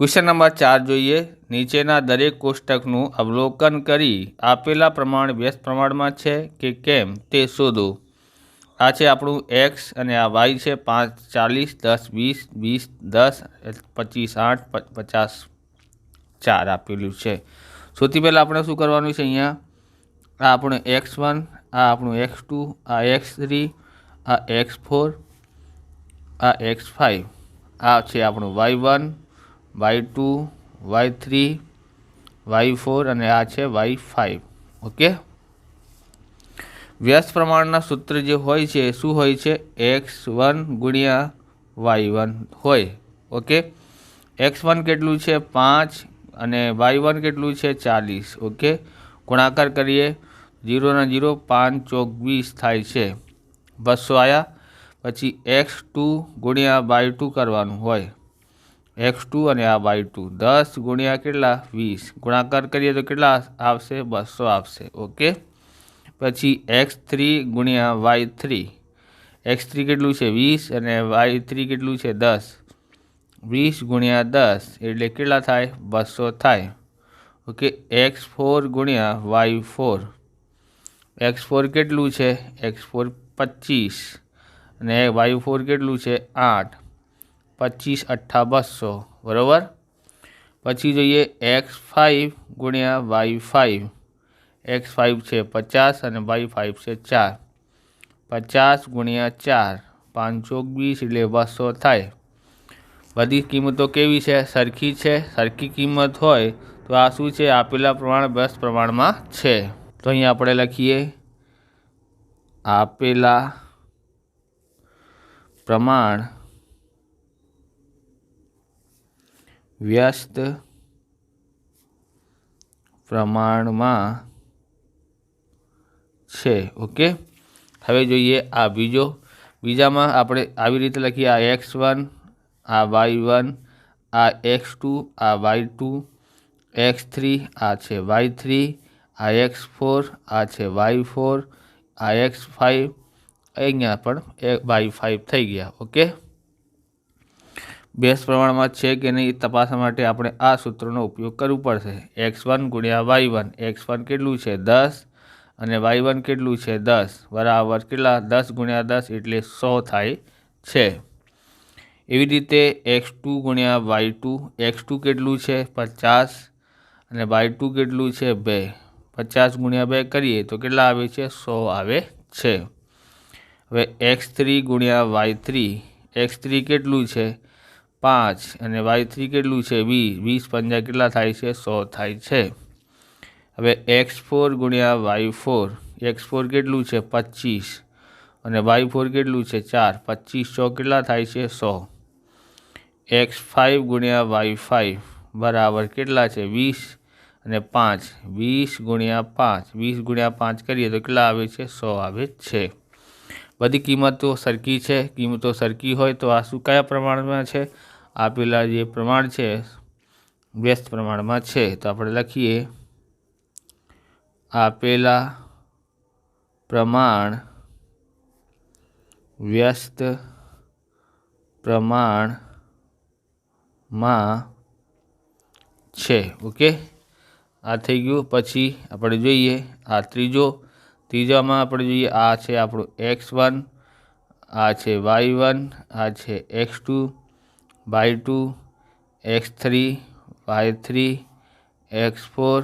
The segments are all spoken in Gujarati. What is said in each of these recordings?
क्वेश्चन नंबर 4 જોઈએ। નીચેના દરેક કોષ્ટકનું અવલોકન કરી આપેલા પ્રમાણ વ્યસ્ત પ્રમાણમાં છે કે કેમ તે શોધો। આ છે આપણું x અને આ y છે 5 40 10 20 20 10 25 8 50 4 આપેલું છે। સૌથી પહેલાં આપણે શું કરવાનું છે, અહીંયા આ આપણું x1, આ આપણું x2, આ x3, આ x4, આ x5, આ છે આપણું y1, y2, y3, y4 અને આ છે y5। ઓકે, વ્યસ્ત પ્રમાણના સૂત્ર જે હોય છે શું હોય છે, x1 ગુણ્યા y1 હોય। ઓકે, x1 કેટલું છે 5 અને y1 કેટલું છે 40। ઓકે, ગુણાકાર કરીએ, 0 ના 0 5 ચોક 20 થાય છે, 200 આવ્યા। પછી x2 ગુણ્યા y2 કરવાનું હોય, x2 અને આ y2 10 ગુણ્યા કેટલા 20, ગુણાકાર કરીએ તો કેટલા આવશે 200 આવશે। ઓકે, પછી x3 ગુણ્યા y3, x3 કેટલું છે 20 અને y3 કેટલું છે 10, 20 ગુણ્યા 10 એટલે કેટલા થાય 200 થાય। ઓકે, x4 ગુણ્યા y4, x4 કેટલું છે x4 25 અને y4 કેટલું છે 8, 25 8 200 બરાબર। પછી જોઈએ x5 ગુણ્યા y5, x5 છે 50 અને y5 છે 4, 50 ગુણ્યા 4 5 ચોક 20 એટલે 200 થાય। બધી કિંમતો કેવી છે, સરખી છે। સરખી કિંમત હોય તો આ શું છે, આપેલા પ્રમાણ વ્યસ્ત પ્રમાણમાં છે। તો અહીં આપણે લખીએ આપેલા પ્રમાણ વ્યસ્ત પ્રમાણમાં છે। ઓકે, હવે જોઈએ આ બીજામાં આપણે આવી રીતે લખીએ, આ x1, આ y1, આ x2, આ y2, x3, આ છે y3, આ x4, આ છે y4, આ x5, અહીંયા પણ y5 થઈ ગયા। ઓકે, વ્યસ્ત પ્રમાણમાં છે કે નહીં તપાસવા માટે આપણે આ સૂત્રનો ઉપયોગ કરવો પડશે। x1 ગુણ્યા y1, x1 કેટલું છે 10 અને y1 કેટલું છે 10 બરાબર કેટલા 10 ગુણ્યા 10 એટલે 100 થાય છે। એવી રીતે x2 ગુણ્યા y2, x2 કેટલું છે 50 અને y2 કેટલું છે 2, 50 ગુણ્યા 2 કરીએ તો કેટલા આવે છે 100 આવે છે। હવે x3 ગુણ્યા y3, x3 કેટલું છે 5 અને y3 કેટલું છે 20, 20 પંજા કેટલા થાય છે 100 થાય છે। હવે x4 ગુણ્યા y4, x4 કેટલું છે 25 અને y4 કેટલું છે 4, 25 100 કેટલા થાય છે 100। x5 ગુણ્યા y5 બરાબર કેટલા છે 20 અને 5, 20 ગુણ્યા 5, 20 ગુણ્યા 5 કરીએ તો કેટલા આવે છે 100 આવે છે। બધી કિંમતો સરખી છે। કિંમતો સરખી હોય તો આ શું કયા પ્રમાણમાં છે, આપેલા જે પ્રમાણ છે વ્યસ્ત પ્રમાણમાં છે। તો આપણે લખીએ આપેલા પ્રમાણ વ્યસ્ત પ્રમાણમાં છે। ઓકે, આ થઈ ગયું। પછી આપણે જોઈએ આ ત્રીજામાં આપણે જોઈએ, આ છે આપણું x1, આ છે y1, આ છે x2, y2, x3, y3, x4,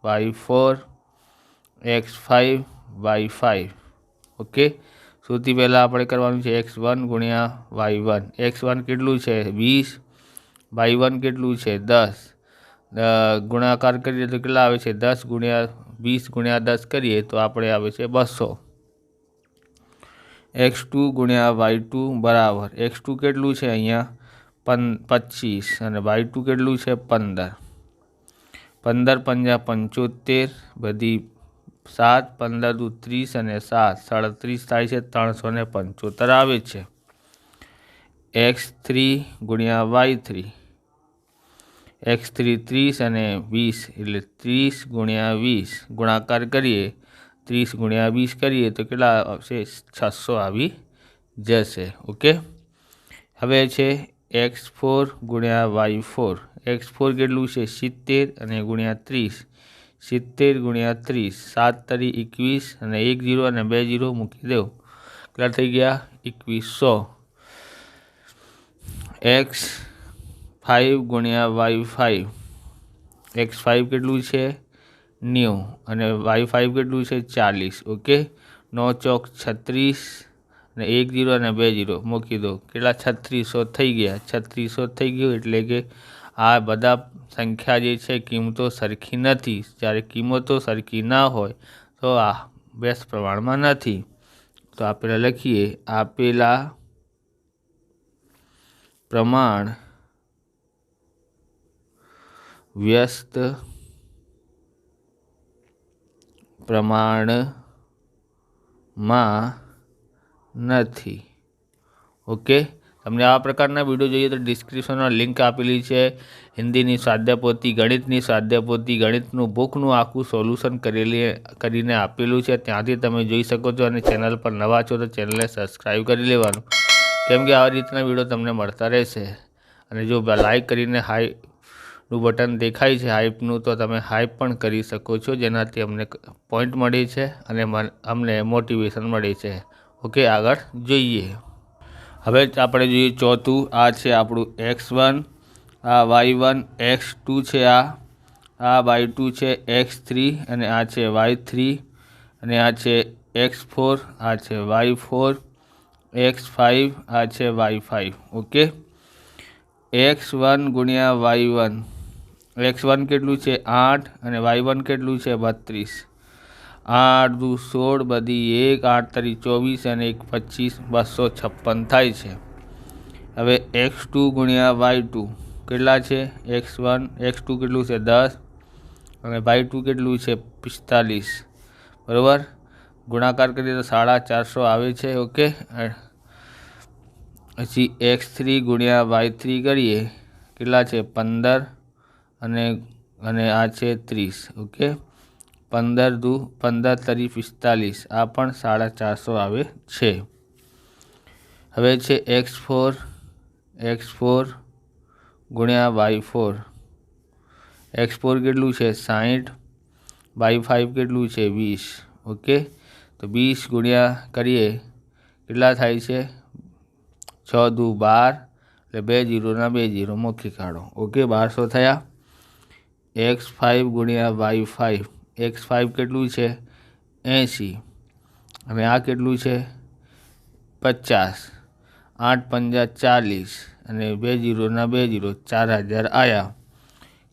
y4, x5, y5। Okay, સૌથી પહેલાં આપણે કરવાનું છે x1 ગુણ્યા y1, x1 કેટલું છે 20, y1 કેટલું છે 10, ગુણાકાર કરીએ તો કેટલા આવે છે 10 ગુણ્યા 20 ગુણ્યા 10 કરીએ તો આપણે આવે છે 200। x2 ગુણ્યા y2 બરાબર x2 કેટલું છે અહીંયા 25 અને y2 કેટલું છે 15, 15 પંજા 75, બધી 7, 15 દુ 30 અને 7 37 થાય છે, 375 આવે છે। x3 ગુણ્યા y3, x3 30 અને 20 એટલે 30 ગુણ્યા 20, ગુણાકાર કરીએ 30 ગુણ્યા 20 કરીએ તો કેટલા આવશે 600 આવી જશે। ઓકે, હવે છે x4 ગુણ્યા y4, x4 કેટલું છે 70 અને ગુણ્યા 30, 70 ગુણ્યા 30, 7 તરી 21 અને 1 0 અને 2 0 મૂકી દો, કેટલા થઈ ગયા 2100. x5 ગુણ્યા y5, x5 કેટલું છે 90 અને y5 કેટલું છે 40. ઓકે, 9 ચોક 36 અને 1 0 અને 2 0 મૂકી દો, કેટલા 3600 થઈ ગયા. 3600 થઈ ગયું એટલે કે આ બધા સંખ્યા જે છે કિંમતો સરખી નથી. જ્યારે કિંમતો સરખી ના હોય તો આ વ્યસ્ત પ્રમાણમાં નથી. તો આપણે લખીએ આપેલા પ્રમાણ વ્યસ્ત પ્રમાણમાં નથી. ઓકે, તમને આવા પ્રકારના વિડીયો જોઈએ તો ડિસ્ક્રિપ્શનમાં લિંક આપેલી છે. હિન્દીની સ્વાધ્યાયપોથી, ગણિતની સ્વાધ્યાયપોથી, ગણિતનું બુકનું આખું સોલ્યુશન કરીને આપેલું છે, ત્યાંથી તમે જોઈ શકો છો. અને ચેનલ પર નવા છો તો ચેનલને સબસ્ક્રાઈબ કરી લેવાનું, કેમ કે આવા રીતના વિડીયો તમને મળતા રહેશે. અને જો લાઈક કરીને હાઈપનું બટન દેખાય છે હાઈપનું, તો તમે હાઈપ પણ કરી શકો છો, જેનાથી અમને પોઈન્ટ મળે છે અને અમને મોટિવેશન મળે છે. ઓકે, આગળ જોઈએ. હવે આપણે જોઈએ ચોથું. આ છે આપણું x1, આ y1, x2 છે, આ y2 છે, x3 અને આ છે y3 અને આ છે x4, આ છે y4, x5, આ છે y5. ઓકે, x1 ગુણ્યા y1, x1 કેટલું છે 8 અને y1 કેટલું છે 32. 8 દુ 16, બધી 1, 8 તરી 24 અને 1 25, 256 થાય છે. હવે x2 ગુણ્યા y2 કેટલા છે x2 કેટલું છે 10 અને y2 કેટલું છે 45. બરાબર, ગુણાકાર કરીએ તો 450 આવે છે. ઓકે, પછી x3 ગુણ્યા y3 કરીએ, કેટલા છે 15 અને આ છે 30. ઓકે, 15 દુ 15 તરી 45, આ પણ 450 આવે છે. હવે છે x4 ગુણ્યા y4, x4 કેટલું છે 60, y5 કેટલું છે 20. ઓકે, તો 20 ગુણ્યા કરીએ કેટલા થાય છે 6 દુ 12, એટલે 2 0 ના 2 0 મૂકી કાઢો. ઓકે, 1200 થયા. x5 ગુણ્યા y5, x5 કેટલું છે 80 અને આ કેટલું છે 50, 8 5 40 અને 2 0 ના 2 0, 4000 આવ્યા.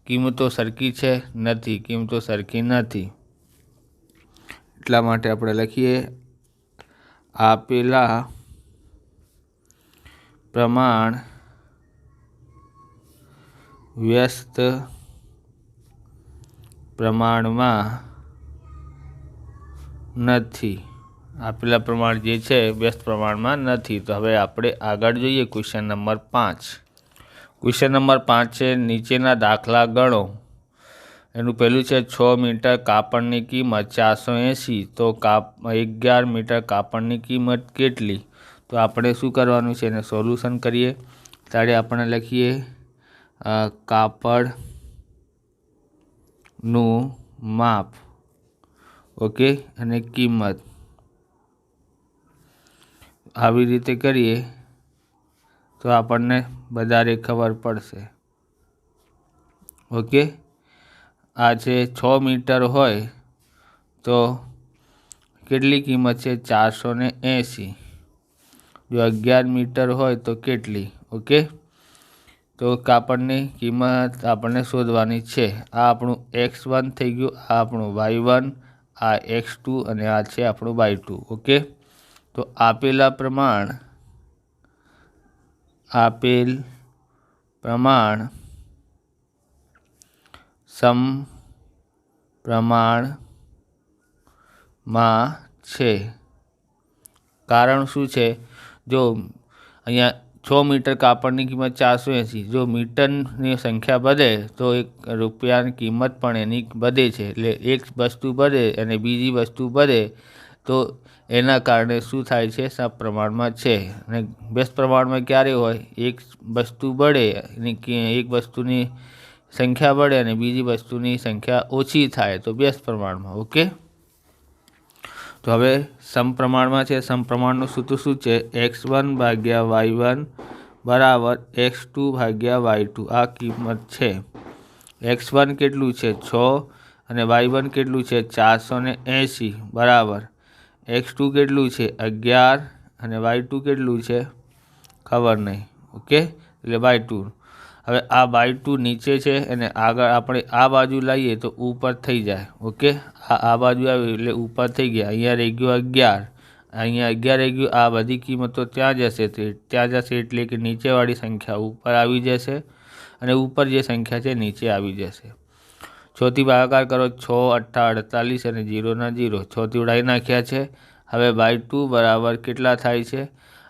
કિંમતો સરખી છે નથી, કિંમતો સરખી નથી, એટલા માટે આપણે લખીએ આપેલા પ્રમાણ વ્યસ્ત પ્રમાણમાં નથી. આપેલા પ્રમાણ જે છે વ્યસ્ત પ્રમાણમાં નથી. તો હવે આપણે આગળ જોઈએ ક્વેશ્ચન નંબર 5. ક્વેશ્ચન નંબર 5 છે નીચેના દાખલા ગણો. એનું પહેલું છે 6 મીટર કાપડની કિંમત 480, તો 11 મીટર કાપડની કિંમત કેટલી? તો આપણે શું કરવાનું છે, એને સોલ્યુશન કરીએ. ત્યારે આપણે લખીએ કાપડનું માપ, ઓકે, અને કિંમત. આવી રીતે કરીએ તો આપણને વધારે ખબર પડશે. ઓકે, આ છે 6 મીટર હોય તો કેટલી કિંમત છે 480. જો 11 મીટર હોય તો કેટલી? ઓકે, તો કાપડની કિંમત આપણને શોધવાની છે. આ આપણું x1 થઈ ગયું, આ આપણું y1, આ x2 અને આ છે આપણું y2. ઓકે, તો આપેલ પ્રમાણ સમપ્રમાણમાં છે. કારણ શું છે? જો અહીંયા 6 મીટર કાપડની કિંમત 480, જો મીટરની સંખ્યા વધે તો રૂપિયાની કિંમત પણ એની વધે છે. એટલે એક વસ્તુ વધે અને બીજી વસ્તુ વધે તો એના કારણે શું થાય છે, સપ્રમાણમાં છે. અને વ્યસ્ત પ્રમાણમાં ક્યારે હોય? એક વસ્તુ બળે, એક વસ્તુની સંખ્યા बढ़े અને બીજી વસ્તુની સંખ્યા ઓછી થાય તો વ્યસ્ત પ્રમાણમાં. ઓકે, તો હવે સમપ્રમાણમાં છે. સમપ્રમાણનું સૂત્ર શું છે? x1 ભાગ્યા y1 બરાબર x2 ભાગ્યા y2. આ કિંમત છે. x1 કેટલું છે? 6 અને y1 કેટલું છે? 480 બરાબર x2 કેટલું છે? 11 અને y2 કેટલું છે? ખબર નહીં. ઓકે, એટલે y2. હવે આ y2 નીચે છે અને આગળ આપણે આ બાજુ લઈએ તો ઉપર થઈ જાય. ઓકે, આ બાજુ આવ્યું એટલે ઉપર થઈ ગયા. અહીંયા રહી ગયું 11, અહીંયા 11 રહી ગયું. આ બધી કિંમતો ત્યાં જશે, ત્યાં જશે એટલે કે નીચેવાળી સંખ્યા ઉપર આવી જશે અને ઉપર જે સંખ્યા છે નીચે આવી જશે. 6 થી ભાગાકાર કરો. 6 8 48 અને 0 ના 0. 6 થી ઉડાવી નાખ્યા છે. હવે y2 બરાબર કેટલા થાય છે?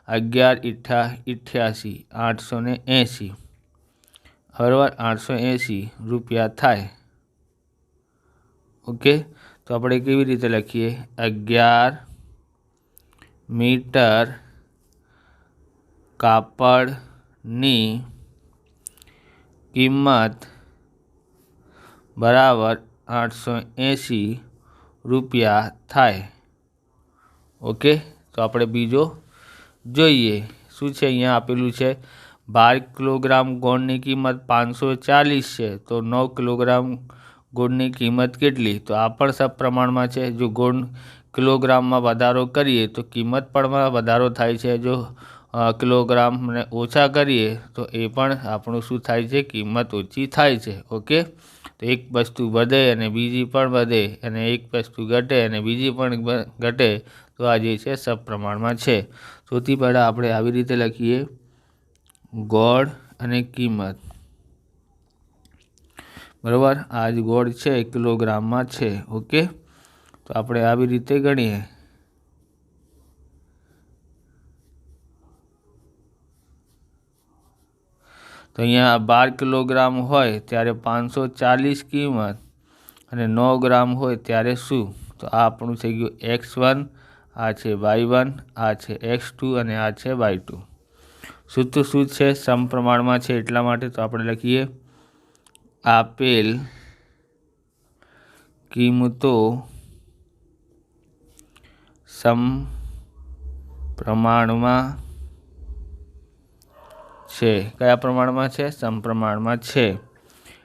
11 88 880 બરાબર 880 રૂપિયા થાય. ઓકે, તો આપણે કેવી રીતે લખીએ? 11 મીટર કાપડની કિંમત બરાબર 880 રૂપિયા થાય. ઓકે, તો આપણે બીજો જોઈએ. શું છે? અહીંયા આપેલું છે 12 કિલોગ્રામ ગોળની કિંમત 540 છે, તો 9 કિલોગ્રામ ગોળની કિંમત કેટલી? તો આ પણ સપ્રમાણમાં છે. જો ગોળ કિલોગ્રામમાં વધારો કરીએ તો કિંમત પણ વધારો થાય છે. જો કિલોગ્રામને ઓછા કરીએ તો એ પણ આપણું શું થાય છે? કિંમત ઓછી થાય છે. ઓકે, તો એક વસ્તુ વધે અને બીજી પણ વધે અને એક વસ્તુ ઘટે અને બીજી પણ ઘટે તો આ જે છે સપ્રમાણમાં છે. સૌથી પહેલાં આપણે આવી રીતે લખીએ ગોળ અને કિંમત. બરાબર, આ જ ગોળ છે કિલોગ્રામમાં છે. ઓકે, તો આપણે આવી રીતે ગણીએ. તો અહીંયા 12 કિલોગ્રામ હોય ત્યારે 540 કિંમત અને 9 ગ્રામ હોય ત્યારે શું? તો આ આપણું થઈ ગયું x1, આ છે y1, આ છે x2 અને આ છે y2. સૂત્ર શું છે? સમપ્રમાણમાં છે એટલા માટે તો આપણે લખીએ આપેલ કિંમતો સમપ્રમાણમાં છે. કયા પ્રમાણમાં છે? સમપ્રમાણમાં છે.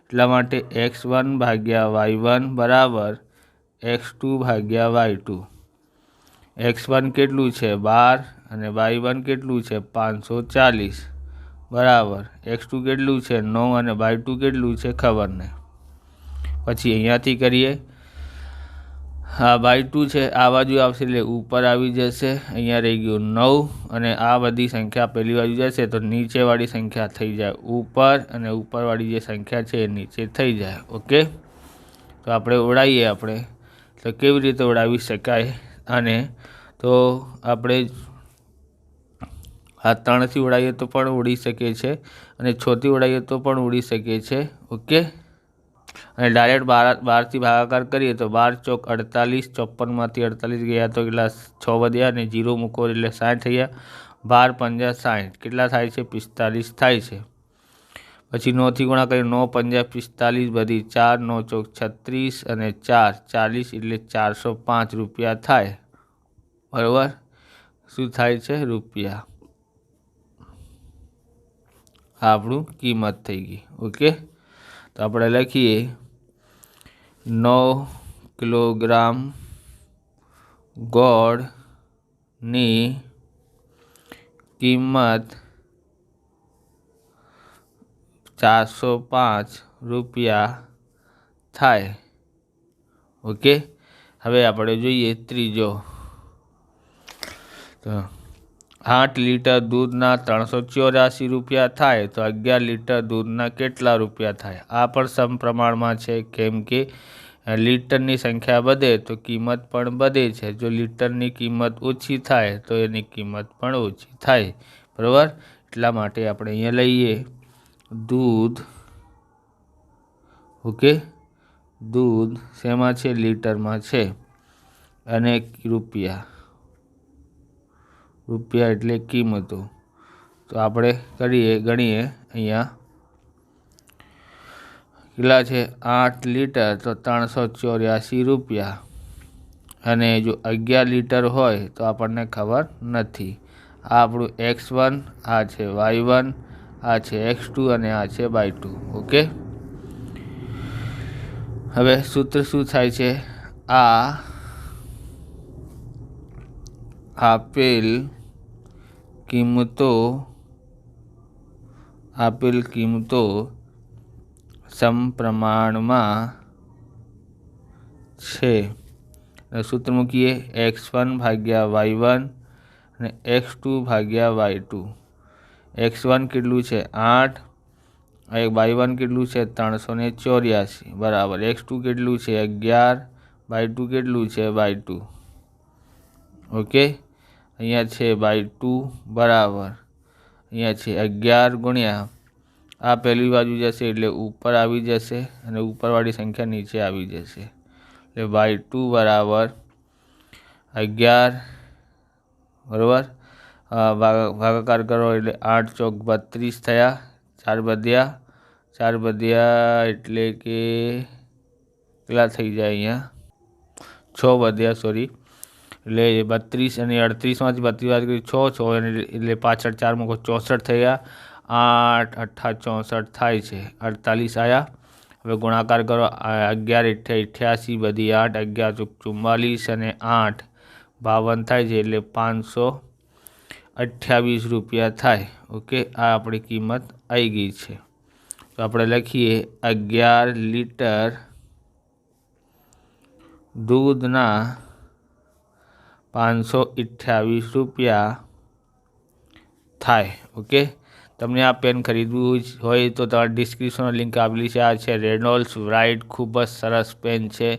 એટલા માટે x1 ભાગ્યા y1 બરાબર x2 ભાગ્યા y2. x1 કેટલું છે? 12 અને y1 કેટલું છે? 540 બરાબર x2 કેટલું છે? 9 અને y2 કેટલું છે? ખબર નહીં. પછી અહીંયાથી કરીએ. આ y2 છે, આ બાજુ આવશે એટલે ઉપર આવી જશે. અહીંયા રહી ગયું 9 અને આ બધી સંખ્યા પહેલી બાજુ જશે તો નીચેવાળી સંખ્યા થઈ જાય ઉપર અને ઉપરવાળી જે સંખ્યા છે એ નીચે થઈ જાય. ઓકે, તો આપણે ઉડાવીએ. આપણે તો કેવી રીતે ઉડાવી શકાય આને? તો આપણે આ 3થી ઉડાવીએ તો પણ ઉડી શકે છે અને 6થી ઉડાવીએ તો પણ ઉડી શકે છે. ઓકે, અને ડાયરેક્ટ 12થી ભાગાકાર કરીએ તો 12 ચોક 48, 54માંથી 48 ગયા તો કેટલા? 6 વધ્યા અને 0 મૂકો એટલે 60 થયા. 12 પંજા 60 કેટલા થાય છે? 45 થાય છે. પછી 9થી ગુણા કરીએ. 9 પંજા 45 બધી 4, 9 ચોક 36 અને 4 40 એટલે 405 રૂપિયા થાય. બરાબર, શું થાય છે? રૂપિયા. આપણું કિંમત થઈ ગઈ. ઓકે, તો આપણે લખીએ 9 કિલોગ્રામ ગોળની કિંમત 405 રૂપિયા થાય. ઓકે, હવે આપણે જોઈએ ત્રીજો. તો 8 લીટર દૂધના 384 રૂપિયા થાય તો 11 લીટર દૂધના કેટલા રૂપિયા થાય? આ પણ સમપ્રમાણમાં છે, કેમ કે લીટરની સંખ્યા વધે તો કિંમત પણ વધે છે. જો લીટરની કિંમત ઓછી થાય તો એની કિંમત પણ ઓછી થાય. બરાબર, એટલા માટે આપણે અહીંયા લઈએ દૂધ. ઓકે, દૂધ શેમાં છે? લીટરમાં છે અને રૂપિયા. રૂપિયા એટલે કિંમતો. તો આપણે ગણીએ અહીંયા કેટલા છે 8 લીટર તો 384 રૂપિયા, અને જો 11 લીટર હોય તો આપણને ખબર નથી. આ આપણું x1, આ છે y1, આ છે x2 અને આ છે y2. ઓકે, હવે સૂત્ર શું થાય છે? આ આપેલ કિંમતો સમપ્રમાણમાં છે. સૂત્ર મૂકીએ x1 ભાગ્યા y1 અને x2 ભાગ્યા y2. x1 કેટલું છે 8, y1 કેટલું છે 384 બરાબર, x2 કેટલું છે 11, y2 કેટલું છે y2. ઓકે, અહીંયા છે y2 બરાબર, અહીંયા છે 11 ગુણ્યા આ પહેલી બાજુ જશે એટલે ઉપર આવી જશે અને ઉપરવાળી સંખ્યા નીચે આવી જશે, એટલે y2 બરાબર 11 બરાબર. ભાગાકાર કરો એટલે 8 ચોક 32 થયા, 4 વધ્યા એટલે કે કેટલા થઈ જાય અહીંયા 6 વધ્યા, સોરી, એટલે 32 અને 38માંથી 32 6 એટલે પાછળ 4 મૂકો 64 થયા, 8 8 64 થાય છે, 48 આવ્યા. હવે ગુણાકાર કરો 11 88 બધી 8, 11 44 અને 8 52 થાય છે, એટલે 528 રૂપિયા થાય. ઓકે, આ આપણી કિંમત આવી ગઈ છે. તો આપણે લખીએ 11 લીટર દૂધના 528 રૂપિયા થાય. ઓકે, તમને આ પેન ખરીદવું હોય તો તમારે ડિસ્ક્રિપ્શનમાં લિંક આપેલી છે. આ છે રેનોલ્ડ્સ વ્રાઇટ, ખૂબ જ સરસ પેન છે,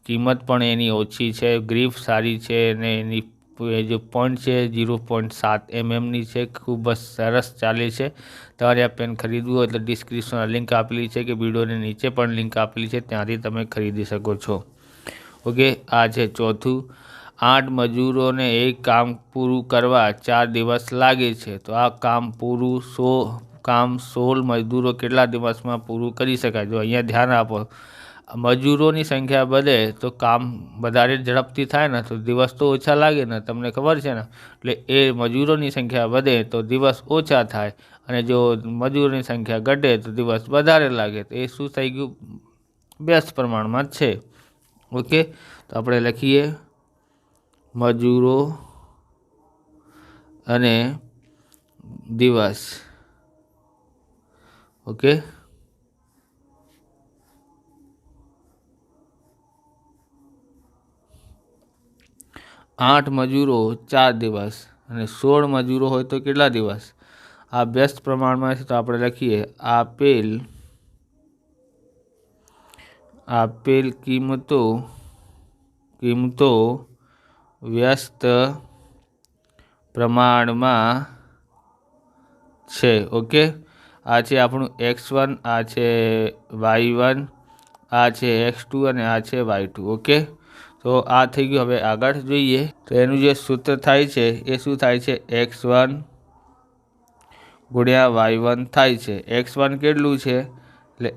કિંમત પણ એની ઓછી છે, ગ્રીપ સારી છે અને એની જે પોઈન્ટ છે 0.7 mm છે, ખૂબ જ સરસ ચાલે છે. તમારે આ પેન ખરીદવું હોય તો ડિસ્ક્રિપ્શનમાં લિંક આપેલી છે કે વિડીયોની નીચે પણ લિંક આપેલી છે, ત્યાંથી તમે ખરીદી શકો છો. ઓકે, આ છે ચોથું. 8 મજૂરોને એક કામ પૂરું કરવા 4 દિવસ લાગે છે, તો આ કામ 16 મજદૂરો કેટલા દિવસમાં પૂરું કરી શકાય? જો અહીંયા ધ્યાન આપો, મજૂરોની સંખ્યા વધે તો કામ વધારે ઝડપથી થાય ને, તો દિવસ તો ઓછા લાગે ને, તમને ખબર છે ને. એટલે એ મજૂરોની સંખ્યા વધે તો દિવસ ઓછા થાય, અને જો મજૂરોની સંખ્યા ઘટે તો દિવસ વધારે લાગે. તો એ શું થઈ ગયું? વ્યસ્ત પ્રમાણમાં છે. ઓકે, તો આપણે લખીએ મજૂરો અને દિવસ. ઓકે, આઠ મજૂરો 4 દિવસ અને 16 મજૂરો હોય તો કેટલા દિવસ? આ વ્યસ્ત પ્રમાણમાં છે, તો આપણે લખીએ આપેલ કિંમતો વ્યસ્ત પ્રમાણમાં છે. ઓકે, આ છે આપણું x1, આ છે y1, આ છે x2 અને આ છે y2. ઓકે, તો આ થઈ ગયું. હવે આગળ જોઈએ તો એનું જે સૂત્ર થાય છે એ શું થાય છે? x1 ગુણ્યા y1 થાય છે. x1 કેટલું છે? એટલે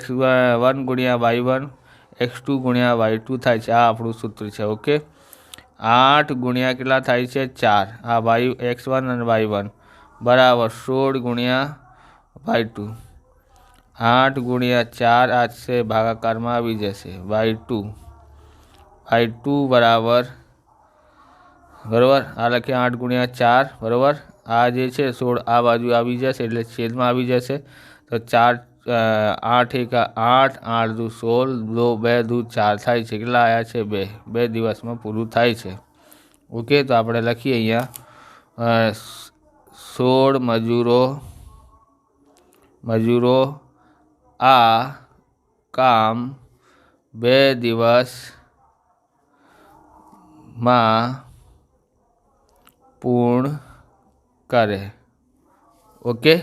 x1 ગુણ્યા y1, x2 ગુણ્યા y2 થાય છે. આ આપણું સૂત્ર છે. ઓકે, 8 ગુણ્યા કેટલા થાય છે? 4. આ x1 અને y1 બરાબર 16 ગુણ્યા y2. 8 ગુણ્યા 4 આ છે ભાગાકારમાં આવી જશે y2 બરાબર આ લખીએ 8 ગુણ્યા 4 બરાબર. આ જે છે 16 આ બાજુ આવી જશે એટલે છેદમાં આવી જશે. તો 4 8 1 8, 8 દુ 16, 2 દુ 4 થાય છે. કેટલા આવ્યા છે? 2 દિવસમાં પૂરું થાય છે. ઓકે, તો આપણે લખીએ અહીંયા 16 મજૂરો આ કામ 2 દિવસમાં પૂર્ણ કરે. ઓકે,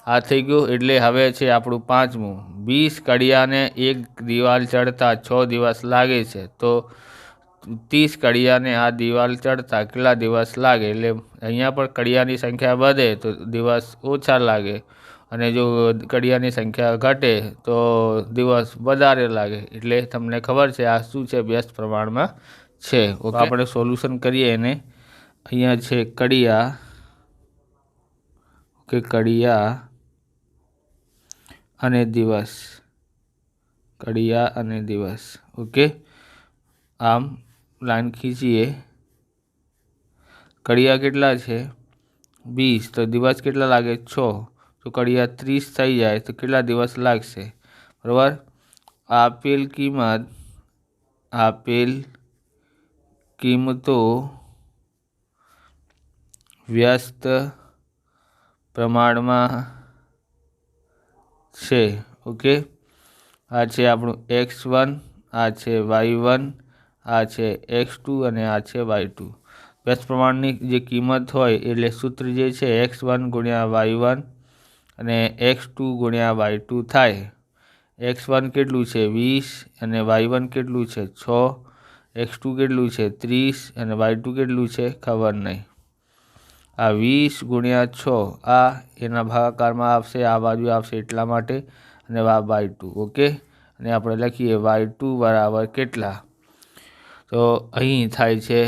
આ થઈ ગયું. એટલે હવે છે આપણું પાંચમું, 20 કડિયાને એક દિવાલ ચડતા 6 દિવસ લાગે છે, તો 30 કડિયાને આ દિવાલ ચડતા કેટલા દિવસ લાગે? એટલે અહીંયા પણ કડિયાની સંખ્યા વધે તો દિવસ ઓછા લાગે. અને જો કડિયાની સંખ્યા ઘટે તો દિવસ વધારે લાગે, એટલે તમને ખબર છે આ શું છે, વ્યસ્ત પ્રમાણમાં છે. ઓકે, આપણે સોલ્યુશન કરીએ એને. અહીંયા છે કડિયા, ઓકે, કડિયા અને દિવસ, કડિયા અને દિવસ. ઓકે, આમ લાઈન ખીંચીએ. કડિયા કેટલા છે? 20. તો દિવસ કેટલા લાગે? 6. તો કડિયા 30 થઈ જાય તો કેટલા દિવસ લાગશે? બરાબર. આપેલ કિંમતો વ્યસ્ત પ્રમાણમાં છે. ઓકે, આ છે આપણું x1, આ છે y1, આ છે x2 અને આ છે y2. વ્યસ્ત પ્રમાણની જે કિંમત હોય એટલે સૂત્ર જે છે x1 ગુણ્યા y1 અને x2 ગુણ્યા y2 થાય. x1 કેટલું છે? 20 અને y1 કેટલું છે? 6. x2 કેટલું છે? 30 અને y2 કેટલું છે? ખબર નહીં. આ 20 ગુણ્યા 6 આ એના ભાગાકારમાં આવશે, આ બાજુ આવશે એટલા માટે, અને આ y2. ઓકે, અને આપણે લખીએ y2 બરાબર કેટલા? તો અહીં થાય છે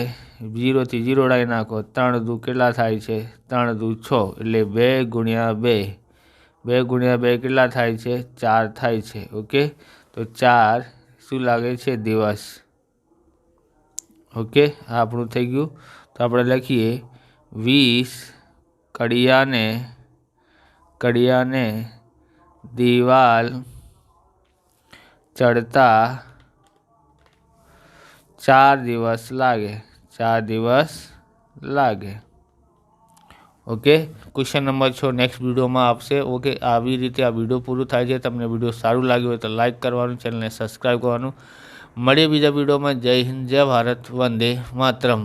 0 થી 0 ડાઈ નાખો, 3 દુ કેટલા થાય છે? 3 દુ 6, એટલે 2 ગુણ્યા 2. 2 ગુણ્યા 2 કેટલા થાય છે? 4 થાય છે. ઓકે, તો 4 શું લાગે છે? દિવસ. ઓકે, આ આપણું થઈ ગયું. તો આપણે લખીએ 20 કડિયાને દિવાલ ચડતા 4 દિવસ લાગે. 4 દિવસ લાગે. ઓકે, ક્વેશ્ચન નંબર 6 નેક્સ્ટ વિડીયોમાં આપશે. ઓકે, આવી રીતે આ વિડીયો પૂરું થાય છે. તમને વિડીયો સારું લાગ્યું હોય તો લાઇક કરવાનું, ચેનલને સબસ્ક્રાઈબ કરવાનું. મળીએ બીજા વિડીયોમાં. જય હિન્દ, જય ભારત, વંદે માતરમ.